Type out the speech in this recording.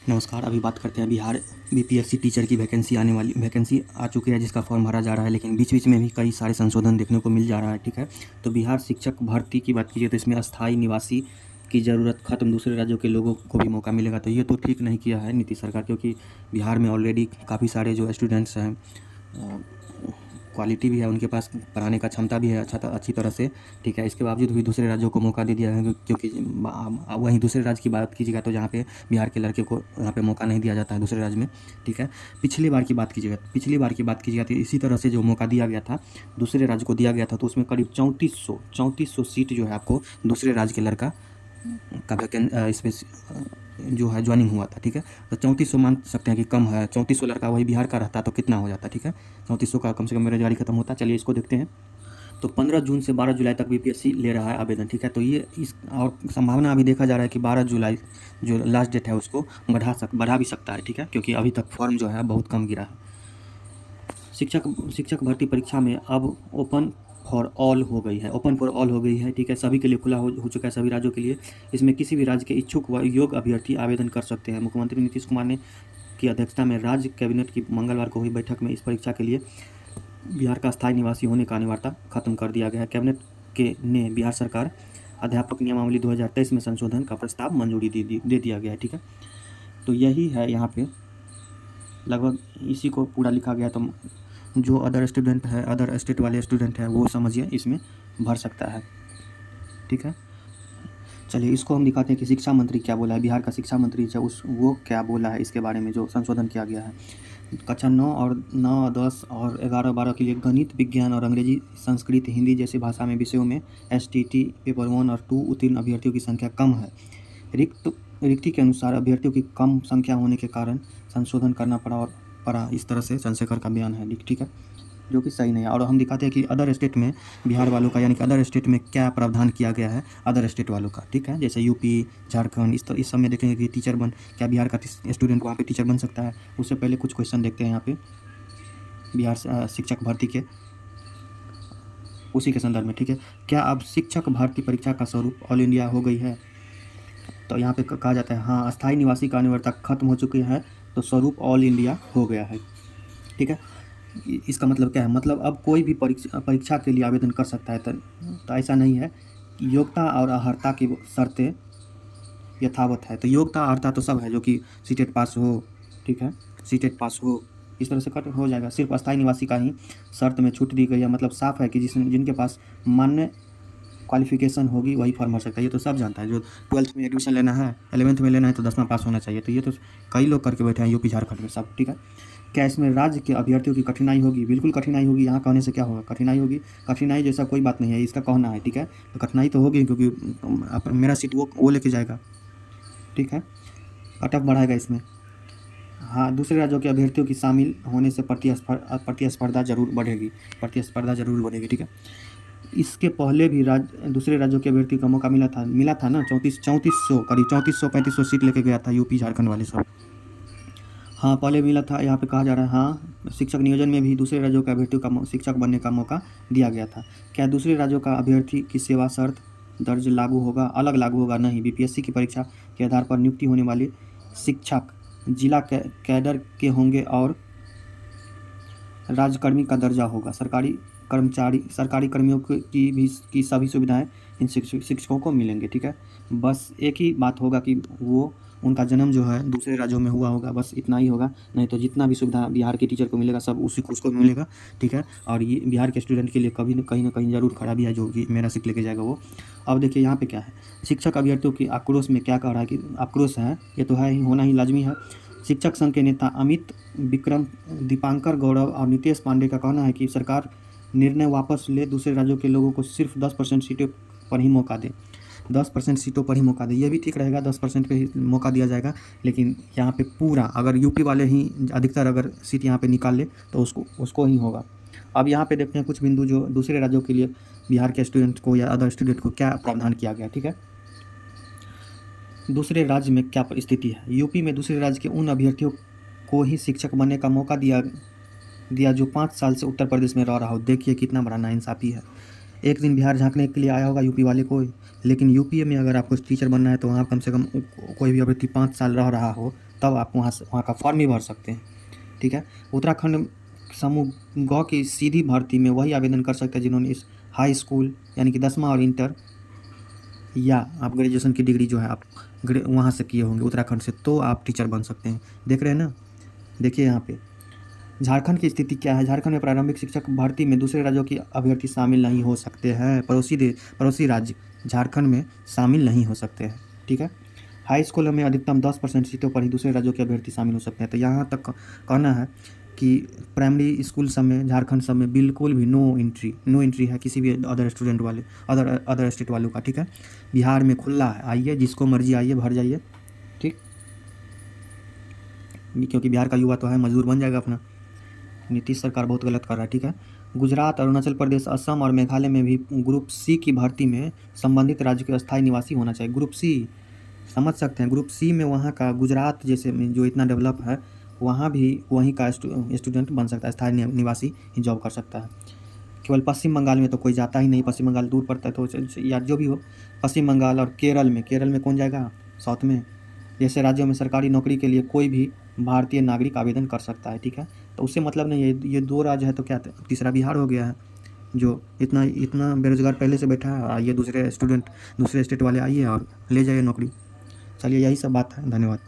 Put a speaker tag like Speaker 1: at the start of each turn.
Speaker 1: नमस्कार। अभी बात करते हैं बिहार बीपीएससी टीचर की वैकेंसी आ चुकी है, जिसका फॉर्म भरा जा रहा है, लेकिन बीच बीच में भी कई सारे संशोधन देखने को मिल जा रहा है। ठीक है, तो बिहार शिक्षक भर्ती की बात कीजिए तो इसमें अस्थायी निवासी की ज़रूरत खत्म, दूसरे राज्यों के लोगों को भी मौका मिलेगा। तो ये तो ठीक नहीं किया है नीतीश सरकार, क्योंकि बिहार में ऑलरेडी काफ़ी सारे जो स्टूडेंट्स हैं, क्वालिटी भी है उनके पास, पढ़ाने का क्षमता भी है अच्छी तरह से। ठीक है, इसके बावजूद भी दूसरे राज्यों को मौका दे दिया है, क्योंकि वहीं दूसरे राज्य की बात कीजिएगा तो जहाँ पे बिहार के लड़के को यहाँ पे मौका नहीं दिया जाता है दूसरे राज्य में। ठीक है, पिछली बार की बात कीजिएगा तो इसी तरह से जो मौका दिया गया था, दूसरे राज्य को दिया गया था, तो उसमें करीब 3400 सीट जो है आपको दूसरे राज्य के लड़का का इसमें जो है ज्वाइनिंग हुआ था। ठीक है, तो 3400 मान सकते हैं कि कम है। 3400 लड़का वही बिहार का रहता तो कितना हो जाता। ठीक है, 3400 का कम से कम बेरोजगारी खत्म होता। चलिए इसको देखते हैं। तो 15 जून से 12 जुलाई तक बीपीएससी ले रहा है आवेदन। ठीक है, तो ये इस और संभावना अभी देखा जा रहा है कि 12 जुलाई जो लास्ट डेट है उसको बढ़ा भी सकता है। ठीक है, क्योंकि अभी तक फॉर्म जो है बहुत कम गिरा है। शिक्षक भर्ती परीक्षा में अब ओपन फॉर ऑल हो गई है। ठीक है, सभी के लिए खुला हो चुका है, सभी राज्यों के लिए। इसमें किसी भी राज्य के इच्छुक व योग्य अभ्यर्थी आवेदन कर सकते हैं। मुख्यमंत्री नीतीश कुमार ने की अध्यक्षता में राज्य कैबिनेट की मंगलवार को हुई बैठक में इस परीक्षा के लिए बिहार का स्थायी निवासी होने का अनिवार्यता खत्म कर दिया गया है। कैबिनेट ने बिहार सरकार अध्यापक नियमावली 2023 में संशोधन का प्रस्ताव मंजूरी दे दिया गया है। ठीक है, तो यही है, यहाँ पे लगभग इसी को पूरा लिखा गया। तो जो अदर स्टेट वाले स्टूडेंट हैं वो समझिए इसमें भर सकता है। ठीक है, चलिए इसको हम दिखाते हैं कि शिक्षा मंत्री क्या बोला है। बिहार का शिक्षा मंत्री जो वो क्या बोला है इसके बारे में, जो संशोधन किया गया है। कक्षा 9, 10 और 11, 12 के लिए गणित, विज्ञान और अंग्रेजी, संस्कृत, हिंदी जैसी भाषा में विषयों में STT पेपर 1 और 2 उत्तीर्ण अभ्यर्थियों की संख्या कम है। रिक्ति के अनुसार अभ्यर्थियों की कम संख्या होने के कारण संशोधन करना पड़ा। इस तरह से चंद्रशेखर का बयान है। ठीक है, जो कि सही नहीं है। और हम दिखाते हैं कि अदर स्टेट में बिहार वालों का, यानी कि अदर स्टेट में क्या प्रावधान किया गया है अदर स्टेट वालों का। ठीक है, जैसे यूपी, झारखंड, इस सब में देखेंगे कि क्या बिहार का स्टूडेंट वहाँ पे टीचर बन सकता है। उससे पहले कुछ क्वेश्चन देखते हैं यहाँ पे बिहार शिक्षक भर्ती के, उसी के संदर्भ में। ठीक है, क्या अब शिक्षक भर्ती परीक्षा का स्वरूप ऑल इंडिया हो गई है? तो यहाँ पे कहा जाता है हाँ, अस्थायी निवासी का अनिवार्यता खत्म हो चुकी है, तो स्वरूप ऑल इंडिया हो गया है। ठीक है, इसका मतलब क्या है? मतलब अब कोई भी परीक्षा के लिए आवेदन कर सकता है। तो ऐसा नहीं है। योग्यता और अर्हता की शर्तें यथावत है। तो योग्यता अर्हता तो सब है, जो कि सीटेट पास हो। ठीक है, सीटेट पास हो, इस तरह से कर हो जाएगा। सिर्फ अस्थायी निवासी का ही शर्त में छूट दी गई है। मतलब साफ है कि जिनके पास मान्य क्वालिफिकेशन होगी वही फॉर्म भर सकता है। ये तो सब जानता है। जो 12th में एडमिशन लेना है, 11th में लेना है, तो 10वां पास होना चाहिए। तो ये तो कई लोग करके बैठे हैं यूपी झारखंड में सब। ठीक है, क्या इसमें राज्य के अभ्यर्थियों की कठिनाई होगी? बिल्कुल कठिनाई होगी। यहाँ कहने से क्या होगा, कठिनाई होगी। कठिनाई जैसा कोई बात नहीं है, इसका कहना है। ठीक है, तो कठिनाई तो होगी, क्योंकि मेरा सीट वो लेके जाएगा। ठीक है, कट ऑफ बढ़ाएगा इसमें। हाँ, दूसरे राज्यों के अभ्यर्थियों की शामिल होने से प्रतिस्पर्धा जरूर बढ़ेगी। ठीक है, इसके पहले भी दूसरे राज्यों के अभ्यर्थी का मौका मिला था ना। 3400 सीट लेके गया था यूपी झारखंड वाले सब। हाँ, पहले मिला था। यहाँ पे कहा जा रहा है हाँ, शिक्षक नियोजन में भी दूसरे राज्यों के अभ्यर्थियों का शिक्षक बनने का मौका दिया गया था। क्या दूसरे राज्यों का अभ्यर्थी की सेवा शर्त दर्ज अलग लागू होगा? नहीं। बीपीएससी की परीक्षा के आधार पर नियुक्ति होने वाले शिक्षक जिला कैडर के होंगे और राज्यकर्मी का दर्जा होगा। सरकारी कर्मियों की सभी सुविधाएं इन शिक्षकों को मिलेंगे। ठीक है, बस एक ही बात होगा कि वो उनका जन्म जो है दूसरे राज्यों में हुआ होगा, बस इतना ही होगा। नहीं तो जितना भी सुविधा बिहार के टीचर को मिलेगा सब उसको मिलेगा। ठीक है, और ये बिहार के स्टूडेंट के लिए कहीं ना कहीं ज़रूर खराबी है, जो कि मेरा सीट लेके जाएगा वो। अब देखिए यहाँ पे क्या है, शिक्षक अभ्यर्थियों की आक्रोश में क्या कह रहा है कि आक्रोश है, ये तो है ही, होना ही लाजमी है। शिक्षक संघ के नेता अमित विक्रम, दीपांकर गौरव और नितेश पांडे का कहना है कि सरकार निर्णय वापस ले, दूसरे राज्यों के लोगों को सिर्फ 10% सीटों पर ही मौका दे। 10% सीटों पर ही मौका दे, ये भी ठीक रहेगा। 10% पे ही मौका दिया जाएगा, लेकिन यहाँ पे पूरा अगर यूपी वाले ही अधिकतर अगर सीट यहाँ पे निकाल ले तो उसको ही होगा। अब यहाँ पे देखते हैं कुछ बिंदु जो दूसरे राज्यों के लिए बिहार के स्टूडेंट को या अदर स्टूडेंट को क्या प्रावधान किया गया। ठीक है, दूसरे राज्य में क्या स्थिति है। यूपी में दूसरे राज्य के उन अभ्यर्थियों को ही शिक्षक बनने का मौका दिया जो 5 साल से उत्तर प्रदेश में रह रहा हो। देखिए कितना बड़ा नाइंसाफ़ी है। एक दिन बिहार झांकने के लिए आया होगा यूपी वाले कोई, लेकिन यूपी में अगर आपको टीचर बनना है तो वहाँ कम से कम कोई भी अभ्यर्थी 5 साल रह रहा हो तब आप वहाँ का फॉर्म भी भर सकते हैं, ठीक है। उत्तराखंड समूह ग की सीधी भर्ती में वही आवेदन कर सकते हैं जिन्होंने इस हाई स्कूल यानी कि 10वां और इंटर या आप ग्रेजुएशन की डिग्री जो है आप वहाँ से किए होंगे उत्तराखंड से, तो आप टीचर बन सकते हैं। देख रहे हैं ना, देखिए यहाँ पे झारखंड की स्थिति क्या है। झारखंड में प्रारंभिक शिक्षक भर्ती में दूसरे राज्यों की अभ्यर्थी शामिल नहीं हो सकते हैं। पड़ोसी राज्य झारखंड में शामिल नहीं हो सकते हैं, ठीक है। हाई स्कूलों में अधिकतम 10% सीटों पर ही दूसरे राज्यों के अभ्यर्थी शामिल हो सकते हैं। तो यहाँ तक कहना है कि प्राइमरी स्कूल सब में, झारखंड सब में बिल्कुल भी नो एंट्री है किसी भी अदर स्टूडेंट वाले, अदर स्टेट वालों का, ठीक है। बिहार में खुला है, आइए जिसको मर्जी आइए, भर जाइए, ठीक। क्योंकि बिहार का युवा तो है, मजदूर बन जाएगा अपना। नीतीश सरकार बहुत गलत कर रहा है, ठीक है। गुजरात, अरुणाचल प्रदेश, असम और मेघालय में भी ग्रुप सी की भर्ती में संबंधित राज्य के अस्थायी निवासी होना चाहिए। ग्रुप सी समझ सकते हैं, ग्रुप सी में वहाँ का गुजरात जैसे में जो इतना डेवलप है, वहाँ भी वहीं का स्टूडेंट बन सकता है, स्थायी निवासी ही जॉब कर सकता है। केवल पश्चिम बंगाल में तो कोई जाता ही नहीं, पश्चिम बंगाल दूर पड़ता है, तो या जो भी हो, पश्चिम बंगाल और केरल में कौन जाएगा, साउथ में जैसे राज्यों में सरकारी नौकरी के लिए कोई भी भारतीय नागरिक आवेदन कर सकता है, ठीक है। तो उससे मतलब नहीं है, ये 2 राज्य है तो क्या तीसरा बिहार हो गया है, जो इतना बेरोजगार पहले से बैठा है। आइए दूसरे स्टेट वाले आइए और ले जाइए नौकरी। चलिए, यही सब बात है, धन्यवाद।